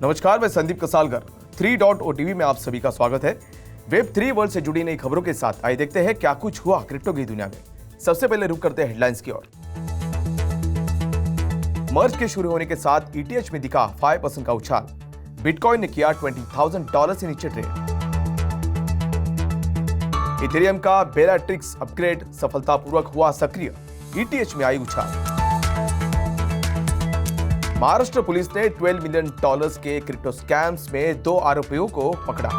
नमस्कार, मैं संदीप कसालकर। 3.OTV में आप सभी का स्वागत है। वेब 3 वर्ल्ड से जुड़ी नई खबरों के साथ आइए देखते हैं क्या कुछ हुआ क्रिप्टो की दुनिया में। सबसे पहले रुक करते हैं हेडलाइंस की ओर। मर्ज के शुरू होने के साथ ETH में दिखा 5% का उछाल। बिटकॉइन ने किया $20,000 से नीचे ट्रेड। इथेरियम का बेलाट्रिक्स अपग्रेड सफलतापूर्वक हुआ सक्रिय। ETH में आई उछाल। महाराष्ट्र पुलिस ने $12 मिलियन के क्रिप्टो स्कैम्स में 2 आरोपियों को पकड़ा।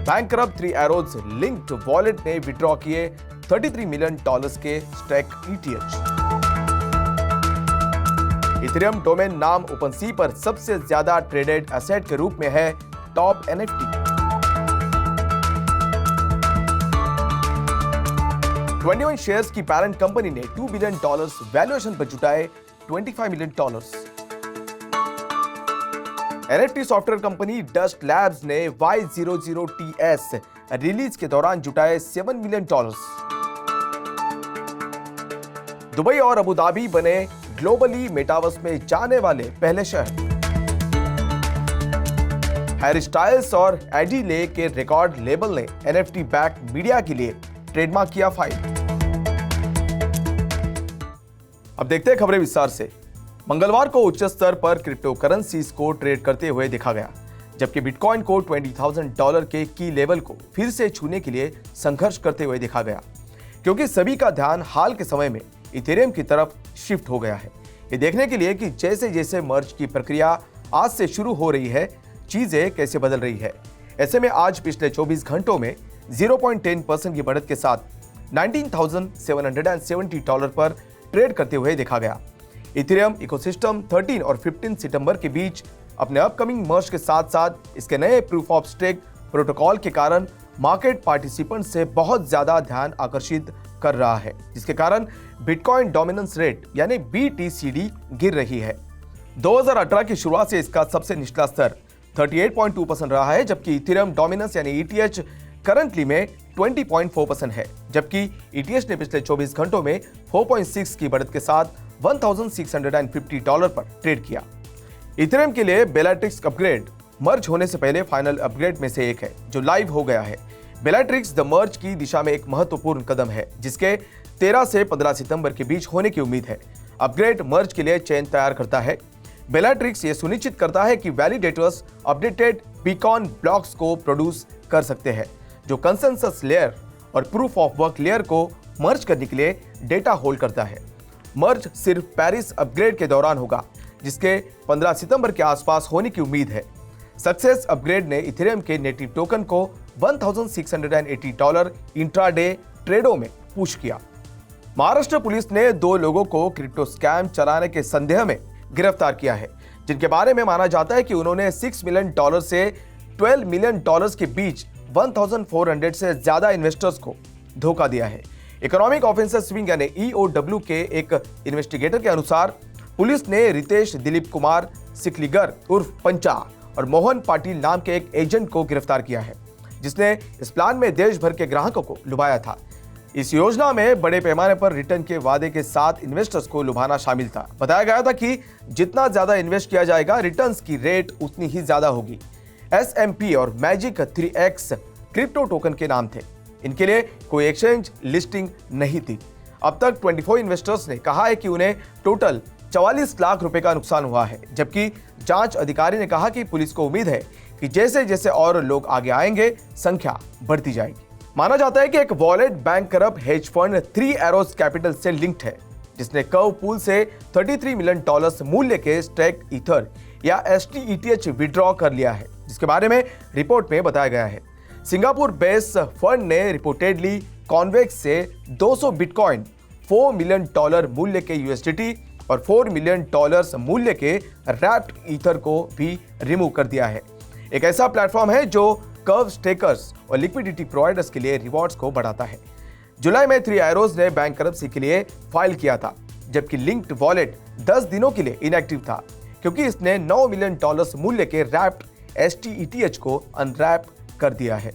बैंकरप्ट 3 एरोज लिंक्ड वॉलेट ने विड्रॉ किए $33 मिलियन के स्टैक ETH। इथेरियम डोमेन नाम ओपनसी पर सबसे ज्यादा ट्रेडेड एसेट के रूप में है टॉप NFT। 21 शेयर्स की पैरेंट कंपनी ने $2 बिलियन वैल्यूएशन पर जुटाए $25 million. NFT software company dust labs ने Y00TS रिलीज के दौरान जुटाए $7 मिलियन। दुबई और अबू धाबी बने ग्लोबली मेटावर्स में जाने वाले पहले शहर। हैरी स्टाइल्स और एडी ले के रिकॉर्ड लेबल ने NFT बैक मीडिया के लिए ट्रेडमार्क किया फाइल। अब देखते हैं खबरें विस्तार से। मंगलवार को उच्च स्तर पर क्रिप्टो करेंसीज को ट्रेड करते हुए देखा गया, जबकि बिटकॉइन को $20,000 के की लेवल को फिर से छूने के लिए संघर्ष करते हुए देखा गया, क्योंकि सभी का ध्यान हाल के समय में इथेरियम की तरफ शिफ्ट हो गया है। ये देखने के लिए कि जैसे जैसे मर्ज की प्रक्रिया आज से शुरू हो रही है, चीजें कैसे बदल रही है। ऐसे में आज पिछले 24 घंटों में 0.10% की बढ़त के साथ $19,770 पर ट्रेड करते हुए देखा गया। इथेरियम इकोसिस्टम 13 और 15 सितंबर के बीच अपने अपकमिंग मर्ज के साथ साथ इसके नए प्रूफ ऑफ स्टेक प्रोटोकॉल के कारण मार्केट पार्टिसिपेंट से बहुत ज्यादा ध्यान आकर्षित कर रहा है, जिसके कारण बिटकॉइन डोमिनेंस रेट यानी BTCD गिर रही है। 2018 की शुरुआत से इसका सबसे निचला स्तर 38.2% रहा है, जबकि इथेरियम डोमिनेंस यानी ETH करंटली में 20.4% है, जबकि ETH ने पिछले 24 घंटों में 4.6 की बढ़त के साथ $1,650 पर ट्रेड किया। इथेरियम के लिए बेलाट्रिक्स अपग्रेड मर्ज होने से पहले फाइनल अपग्रेड में से एक है, जो लाइव हो गया है। बेलाट्रिक्स द मर्ज की दिशा में एक महत्वपूर्ण कदम है, जिसके 13 से 15 सितंबर के बीच होने की उम्मीद है। अपग्रेड मर्ज के लिए चेन तैयार करता है। बेलाट्रिक्स ये सुनिश्चित करता है कि वैलिडेटर्स अपडेटेड बीकॉन ब्लॉक्स को प्रोड्यूस कर सकते हैं, जो कंसेंसस लेयर और प्रूफ ऑफ वर्क लेयर को मर्ज करने के लिए डेटा होल्ड करता है। मर्ज सिर्फ पेरिस अपग्रेड के दौरान होगा, जिसके 15 सितंबर के आसपास होने की उम्मीद है। सक्सेस अपग्रेड ने इथेरियम के नेटिव टोकन को $1,680 इंट्राडे ट्रेडों में पुश किया। महाराष्ट्र पुलिस ने 2 लोगों को क्रिप्टो स्कैम चलाने के संदेह में गिरफ्तार किया है, जिनके बारे में माना जाता है कि उन्होंने $6 मिलियन से $12 मिलियन के बीच 1,400 से ज्यादा इन्वेस्टर्स को धोखा दिया है। इकोनॉमिक ऑफेंसेस विंग यानी EOW के एक इन्वेस्टिगेटर के अनुसार पुलिस ने रितेश दिलीप कुमार सिकलीगर उर्फ पंचा और मोहन पाटिल नाम के एक एजेंट को गिरफ्तार किया है, जिसने इस प्लान में देश भर के ग्राहकों को लुभाया था। इस योजना में बड़े पैमाने पर रिटर्न के वादे के साथ इन्वेस्टर्स को लुभाना शामिल था। बताया गया था कि जितना ज्यादा इन्वेस्ट किया जाएगा, रिटर्न्स की रेट उतनी ही ज्यादा होगी। SMP और मैजिक 3X क्रिप्टो टोकन के नाम थे। इनके लिए कोई एक्सचेंज लिस्टिंग नहीं थी। अब तक 24 इन्वेस्टर्स ने कहा है कि उन्हें टोटल 44 लाख रुपए का नुकसान हुआ है, जबकि जांच अधिकारी ने कहा कि पुलिस को उम्मीद है कि जैसे जैसे और लोग आगे आएंगे, संख्या बढ़ती जाएगी। माना जाता है कि एक wallet bankrupt hedge fund 3 arrows capital से लिंक्ड है, जिसने कर्व पूल से $33 मिलियन मूल्य के स्टैक ईथर या STETH विड्रॉ कर लिया है, जिसके बारे में रिपोर्ट में बताया गया है। सिंगापुर बेस्ड फंड ने रिपोर्टेडली कॉन्वेक्स से 200 बिटकॉइन, $4 मिलियन मूल्य के USDT और $4 मिलियन मूल्य के रैप्ड ईथर को भी रिमूव कर दिया है। एक ऐसा प्लेटफॉर्म है जो कर्व स्टेकर्स और लिक्विडिटी प्रोवाइडर्स के लिए रिवॉर्ड्स को बढ़ाता है। जुलाई में 3 एरोज ने बैंकरप्सी के लिए फाइल किया था, जबकि लिंक्ड वॉलेट 10 दिनों के लिए इनएक्टिव था, क्योंकि इसने $9 मिलियन मूल्य के रैप्ड STETH को अनरैप कर दिया है।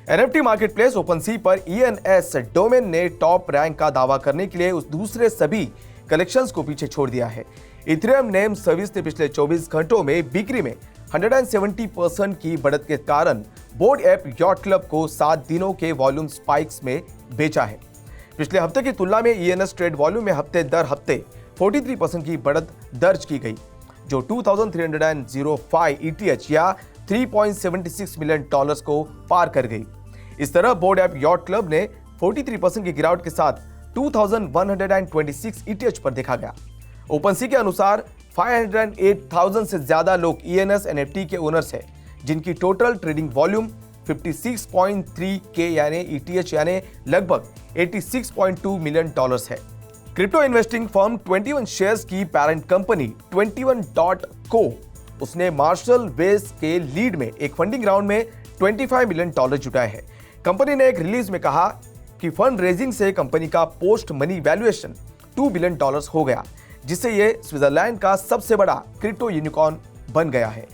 NFT मार्केटप्लेस ओपनसी पर ENS डोमेन ने टॉप रैंक का दावा करने के लिए उस दूसरे सभी कलेक्शंस को पीछे छोड़ दिया है। इथेरियम नेम सर्विस ने पिछले 24 घंटों में बिक्री में 170% की बढ़त के कारण बोर्ड ऐप यॉट क्लब को 7 दिनों के वॉल्यूम स्पाइक्स में बेचा है। पिछले हफ्ते की तुलना में ईएनएस ट्रेड वॉल्यूम में हफ्ते दर हफ्ते 43% की बढ़त दर्ज की गई, जो 2305 ETH या $3.76 मिलियन को पार कर गई। इस तरह बोर्ड ऐप यॉट क्लब ने 43% की गिरावट के साथ 2126 ETH पर देखा गया। ओपनसी के अनुसार 508,000 से ज्यादा लोग ENS NFT के ओनर्स हैं, जिनकी टोटल ट्रेडिंग वॉल्यूम 56.3 के यानी ETH यानी लगभग $86.2 मिलियन है। क्रिप्टो इन्वेस्टिंग फर्म 21 शेयर्स की पैरेंट कंपनी 21.co उसने मार्शल वेस के लीड में एक फंडिंग राउंड में $25 मिलियन जुटाए हैं। कंपनी ने एक रिलीज में कहा कि फंड रेजिंग से कंपनी का पोस्ट मनी वैल्यूएशन $2 बिलियन हो गया, जिससे यह स्विट्जरलैंड का सबसे बड़ा क्रिप्टो यूनिकॉर्न बन गया है।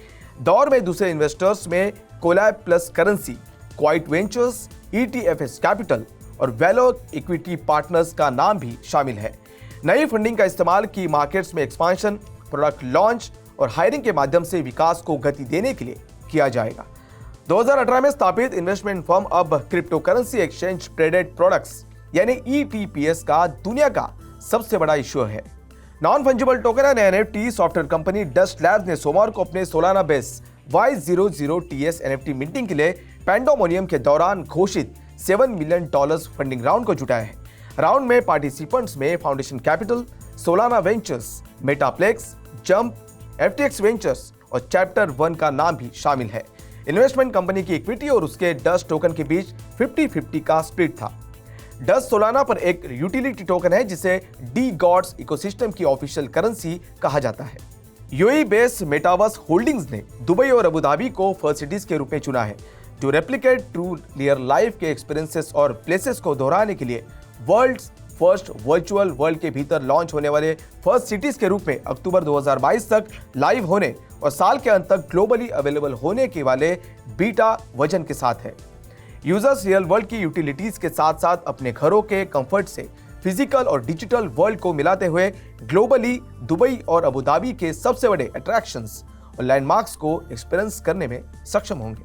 दौर में दूसरे इन्वेस्टर्स में Collab plus Currency, Quiet Ventures, ETFS Capital और वैलो इक्विटी पार्टनर्स का नाम भी शामिल है। नई फंडिंग का इस्तेमाल की मार्केट्स में एक्सपांशन, प्रोडक्ट लॉन्च और हायरिंग के माध्यम से विकास को गति देने के लिए किया जाएगा। 2018 में स्थापित इन्वेस्टमेंट फर्म अब crypto currency exchange traded products यानी ETPs का दुनिया का सबसे बड़ा इश्यूर है। Non fungible token and NFT software company dust labs ने सोमवार को अपने Solana base Y00TS NFT minting के लिए पैंडेमोनियम के दौरान घोषित $7 मिलियन फंडिंग राउंड को जुटाया है। राउंड में पार्टिसिपेंट्स में Foundation Capital, Solana Ventures, Metaplex, Jump, FTX Ventures और चैप्टर 1 का नाम भी शामिल है। इन्वेस्टमेंट कंपनी की इक्विटी और उसके डस्ट टोकन के बीच 50-50 का स्प्लिट था। डस्ट सोलाना पर एक यूटिलिटी टोकन है जिसे डी गॉड्स इकोसिस्टम की ऑफिशियल करेंसी कहा जाता है। यूएई बेस्ड मेटावर्स होल्डिंग्स ने दुबई और अबू धाबी को फर्स्ट सिटीज के रूप में चुना है, जो रेप्लिकेट ट्रू रियल लाइफ के एक्सपीरियंसेस और प्लेसेस को दोहराने के लिए वर्ल्ड्स फर्स्ट वर्चुअल वर्ल्ड के भीतर लॉन्च होने वाले फर्स्ट सिटीज के रूप में अक्टूबर 2022 तक लाइव होने और साल के अंत तक ग्लोबली अवेलेबल होने के वाले बीटा वर्जन के साथ है। यूजर्स रियल वर्ल्ड की यूटिलिटीज के साथ साथ अपने घरों के कंफर्ट से फिजिकल और डिजिटल वर्ल्ड को मिलाते हुए ग्लोबली दुबई और अबू धाबी के सबसे बड़े अट्रैक्शंस और लैंडमार्क्स को एक्सपीरियंस करने में सक्षम होंगे।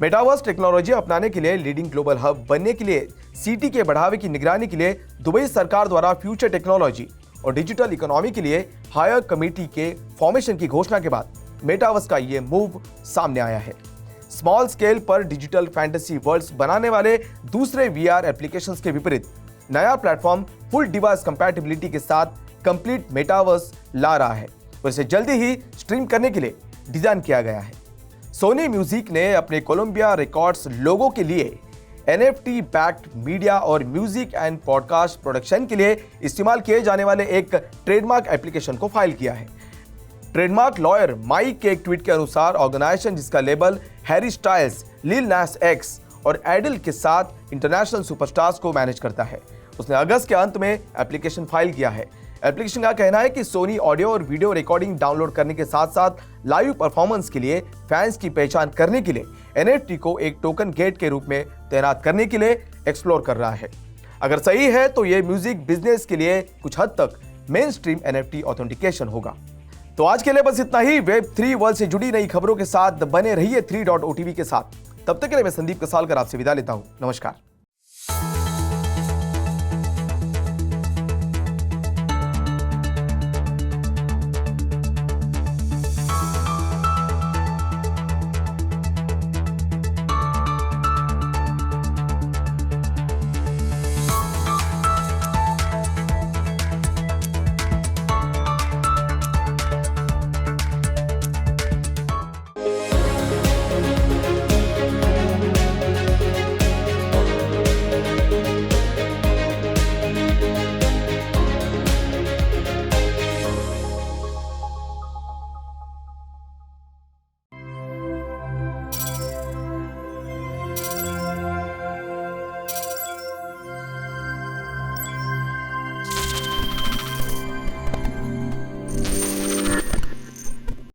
मेटावर्स टेक्नोलॉजी अपनाने के लिए लीडिंग ग्लोबल हब बनने के लिए सिटी के बढ़ावे की निगरानी के लिए दुबई सरकार द्वारा फ्यूचर टेक्नोलॉजी और डिजिटल इकोनॉमी के लिए हायर कमेटी के फॉर्मेशन की घोषणा के बाद मेटावर्स का ये मूव सामने आया है। स्मॉल स्केल पर डिजिटल फैंटेसी वर्ल्ड्स बनाने वाले दूसरे VR एप्लीकेशंस के विपरीत नया प्लेटफॉर्म फुल डिवाइस कंपैटिबिलिटी के साथ कंप्लीट मेटावर्स ला रहा है और इसे जल्दी ही स्ट्रीम करने के लिए डिजाइन किया गया है। सोनी म्यूजिक ने अपने कोलंबिया रिकॉर्ड्स लोगों के लिए NFT बैक्ड मीडिया और म्यूजिक एंड पॉडकास्ट प्रोडक्शन के लिए इस्तेमाल किए जाने वाले एक ट्रेडमार्क एप्लीकेशन को फाइल किया है। ट्रेडमार्क लॉयर माइक के एक ट्वीट के अनुसार ऑर्गेनाइजेशन जिसका लेबल हैरी स्टाइल्स, लिल नास एक्स और एडल के साथ इंटरनेशनल सुपरस्टार्स को मैनेज करता है, उसने अगस्त के अंत में एप्लीकेशन फाइल किया है। एप्लीकेशन का कहना है कि सोनी ऑडियो और वीडियो रिकॉर्डिंग डाउनलोड करने के साथ साथ लाइव परफॉर्मेंस के लिए फैंस की पहचान करने के लिए NFT को एक टोकन गेट के रूप में तैनात करने के लिए एक्सप्लोर कर रहा है। अगर सही है तो यह म्यूजिक बिजनेस के लिए कुछ हद तक मेन स्ट्रीम NFT ऑथेंटिकेशन होगा। तो आज के लिए बस इतना ही। Web3 वर्ल्ड से जुड़ी नई खबरों के साथ बने रहिए 3.OTV के साथ। तब तक के लिए मैं संदीप कसालकर आपसे विदा लेता हूं। नमस्कार।